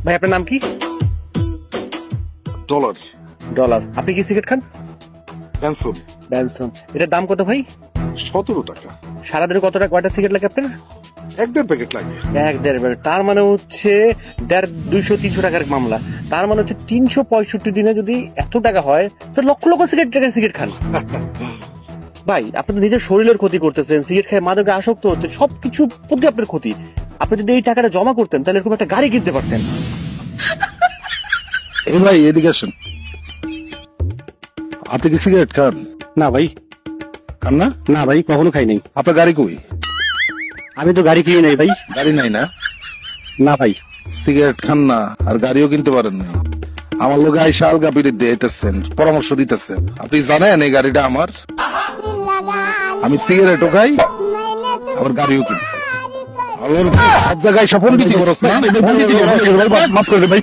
ভাই আপনার নাম কি? ডলার। ডলার। আপনি কি সিগারেট খান? ব্যানসন। ব্যানসন। এটার দাম কত ভাই? 17 টাকা। সারাদিনে কয়টা সিগারেট লাগে আপনার? 1-1.5 প্যাকেট লাগে। 1-1.5। তার মানে হচ্ছে 200-300 টাকার মামলা। তার মানে হচ্ছে 365 দিনে যদি এত টাকা হয় তো লক্ষ লক্ষ সিগারেট খান। ভাই আপনি তো নিজের শরীরের ক্ষতি করতেছেন, সিগারেট খেয়ে মাদকে আসক্ত হচ্ছে, সবকিছু প্রতি আপনার ক্ষতি। আপনি যদি এই টাকাটা জমা করতেন তাহলে এরকম একটা গাড়ি কিনতে পারতেন। এই ভাই এদিকে আসেন। আপনি কি সিগারেট খান? না ভাই। খান না? না ভাই, কখনো খাই নাই। আপনার গাড়ি কই? আমি তো গাড়ি কিনে নাই ভাই। গাড়ি নাই না? না ভাই। সিগারেট খান না আর গাড়িও কিনতে পারেন না। আমার লোক আইসা আলগা পিড়িত দিতেছেন, পরামর্শ দিতেছেন। আপনি জানেন এই গাড়িটা আমার? আমি সিগারেটও খাই আবার গাড়িও কিনছি। সব জায়গায় সফল বিধি করস না? মাফ করে ভাই।